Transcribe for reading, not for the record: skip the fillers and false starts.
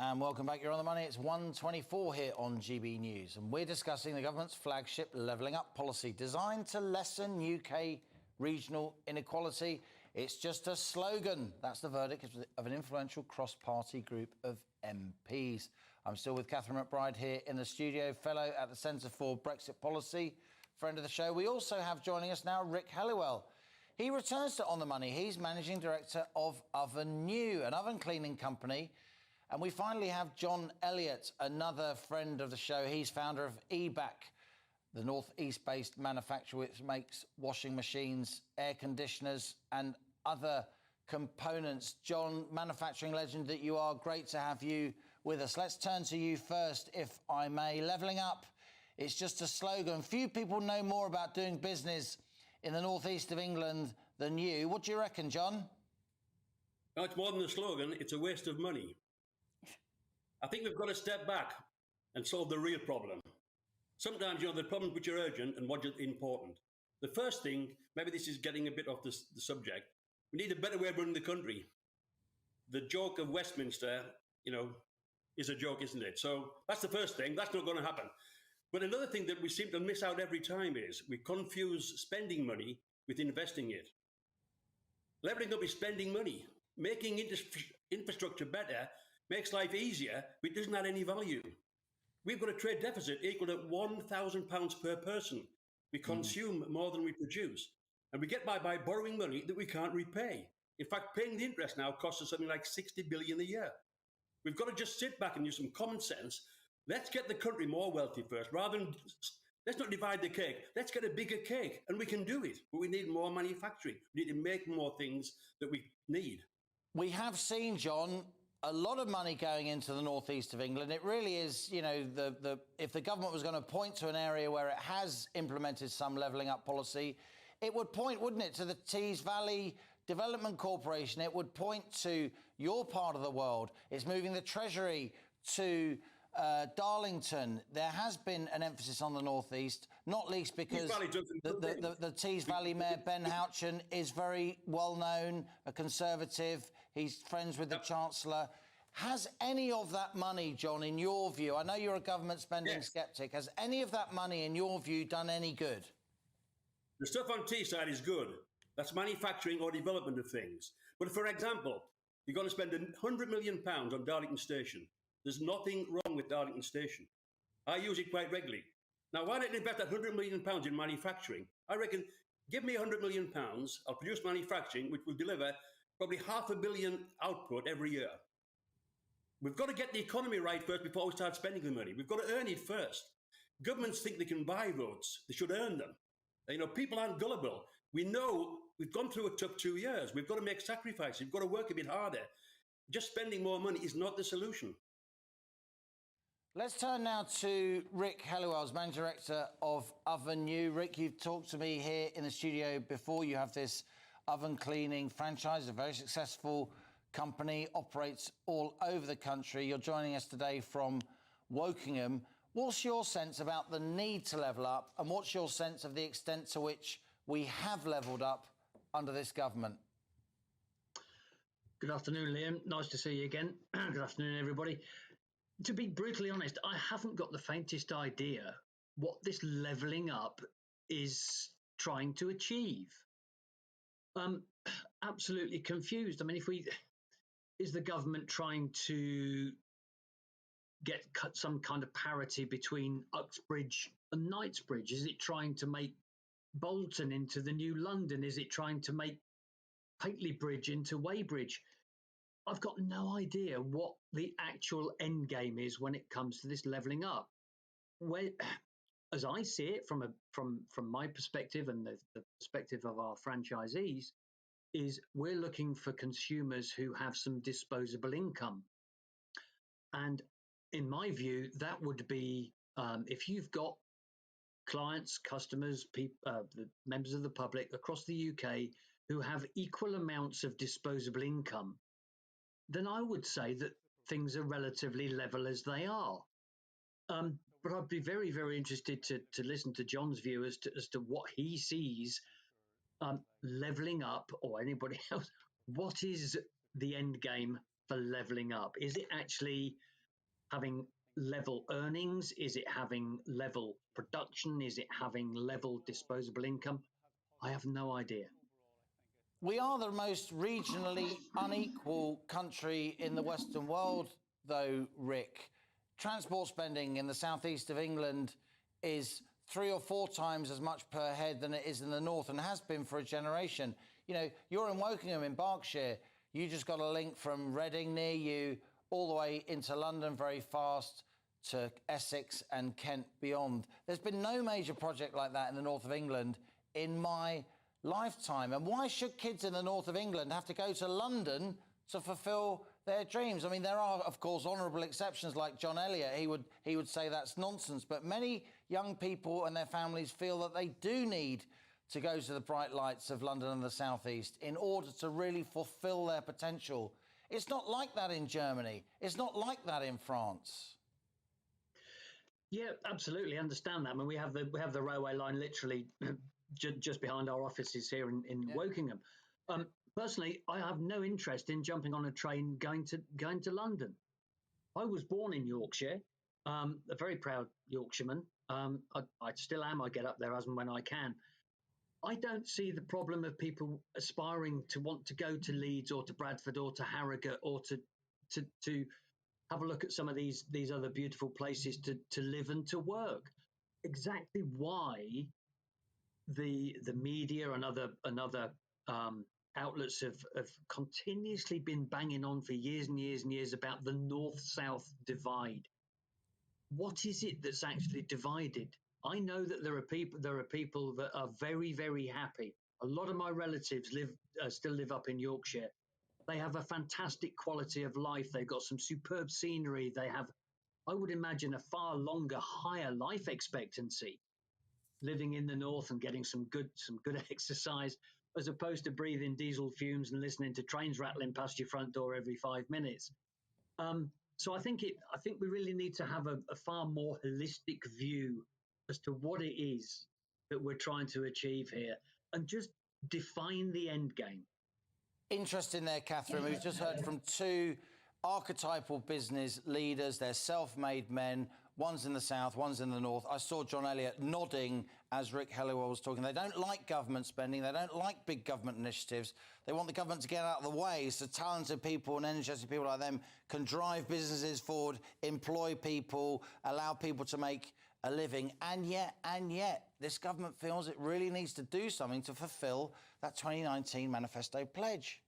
And welcome back. You're on the money. It's 1:24 here on GB News. And we're discussing the government's flagship levelling up policy designed to lessen UK regional inequality. It's just a slogan. That's the verdict of an influential cross-party group of MPs. I'm still with Catherine McBride here in the studio, fellow at the Centre for Brexit Policy, friend of the show. We also have joining us now Rick Hellewell. He returns to On the Money. He's managing director of Ovenu, an oven cleaning company. And we finally have John Elliot, another friend of the show. He's founder of Ebac, the northeast-based manufacturer which makes washing machines, air conditioners and other components. John, manufacturing legend that you are, great to have you with us. Let's turn to you first, if I may. Levelling up, it's just a slogan. Few people know more about doing business in the northeast of England than you. What do you reckon, John? No, it's more than a slogan. It's a waste of money. I think we've got to step back and solve the real problem. Sometimes, the problems which are urgent and what is important. The first thing, maybe this is getting a bit off the subject, we need a better way of running the country. The joke of Westminster, is a joke, isn't it? So that's the first thing. That's not going to happen. But another thing that we seem to miss out every time is we confuse spending money with investing it. Levelling up is spending money. Making infrastructure better makes life easier, but it doesn't add any value. We've got a trade deficit equal to £1,000 per person. We consume more than we produce. And we get by borrowing money that we can't repay. In fact, paying the interest now costs us something like 60 billion a year. We've got to just sit back and use some common sense. Let's get the country more wealthy first, rather than, let's not divide the cake. Let's get a bigger cake, and we can do it. But we need more manufacturing. We need to make more things that we need. We have seen, John, a lot of money going into the northeast of England. It really is, if the government was going to point to an area where it has implemented some levelling up policy, it would point, wouldn't it, to the Tees Valley Development Corporation. It would point to your part of the world. It's moving the Treasury to Darlington. There has been an emphasis on the northeast, not least because the Tees Valley Mayor, Ben Houchen, is very well known, a Conservative. He's friends with the Chancellor. Has any of that money, John, in your view, I know you're a government spending sceptic, has any of that money, in your view, done any good? The stuff on Teesside is good. That's manufacturing or development of things. But for example, you're going to spend £100 million on Darlington Station. There's nothing wrong with Darlington Station. I use it quite regularly. Now, why don't you invest that £100 million in manufacturing? I reckon, give me £100 million, I'll produce manufacturing, which will deliver probably £500 million output every year. We've got to get the economy right first before we start spending the money. We've got to earn it first. Governments think they can buy votes. They should earn them. People aren't gullible. We know we've gone through a tough 2 years. We've got to make sacrifices. We've got to work a bit harder. Just spending more money is not the solution. Let's turn now to Rick Hellewell, Managing Director of Ovenu. Rick, you've talked to me here in the studio before. You have this oven cleaning franchise, a very successful company, operates all over the country. You're joining us today from Wokingham. What's your sense about the need to level up, and what's your sense of the extent to which we have levelled up under this government? Good afternoon, Liam. Nice to see you again. Good afternoon, everybody. To be brutally honest, I haven't got the faintest idea what this levelling up is trying to achieve. Absolutely confused. I mean, is the government trying to get some kind of parity between Uxbridge and Knightsbridge? Is it trying to make Bolton into the new London? Is it trying to make Paisley Bridge into Weybridge? I've got no idea what the actual end game is when it comes to this levelling up. Where, as I see it from my perspective and the perspective of our franchisees, is we're looking for consumers who have some disposable income. And in my view, that would be if you've got clients, customers, the members of the public across the UK who have equal amounts of disposable income, then I would say that things are relatively level as they are. But I'd be very, very interested to listen to John's view as to what he sees levelling up, or anybody else. What is the end game for levelling up? Is it actually having level earnings? Is it having level production? Is it having level disposable income? I have no idea. We are the most regionally unequal country in the Western world, though, Rick. Transport spending in the southeast of England is 3 or 4 times as much per head than it is in the north, and has been for a generation. You know, you're in Wokingham in Berkshire. You just got a link from Reading near you all the way into London very fast to Essex and Kent beyond. There's been no major project like that in the north of England in my lifetime. And why should kids in the north of England have to go to London to fulfil their dreams? I mean, there are, of course, honourable exceptions like John Elliot. He would say that's nonsense. But many young people and their families feel that they do need to go to the bright lights of London and the southeast in order to really fulfil their potential. It's not like that in Germany. It's not like that in France. Yeah, absolutely understand that. I mean, we have the railway line literally just behind our offices here in Wokingham. Personally, I have no interest in jumping on a train going to London. I was born in Yorkshire, a very proud Yorkshireman. I still am. I get up there as and when I can. I don't see the problem of people aspiring to want to go to Leeds or to Bradford or to Harrogate or to have a look at some of these other beautiful places to live and to work. Exactly why the media and other outlets have continuously been banging on for years and years and years about the north-south divide. What is it that's actually divided? I know that there are people that are very, very happy. A lot of my relatives still live up in Yorkshire. They have a fantastic quality of life. They've got some superb scenery. They have, I would imagine, a far longer, higher life expectancy living in the north and getting some good exercise, as opposed to breathing diesel fumes and listening to trains rattling past your front door every 5 minutes. So I think we really need to have a far more holistic view as to what it is that we're trying to achieve here, and just define the end game. Interesting there, Catherine. We've just heard from 2 archetypal business leaders. They're self-made men. One's in the south, one's in the north. I saw John Elliot nodding as Rick Hellewell was talking. They don't like government spending. They don't like big government initiatives. They want the government to get out of the way so talented people and energetic people like them can drive businesses forward, employ people, allow people to make a living. And yet, this government feels it really needs to do something to fulfil that 2019 manifesto pledge.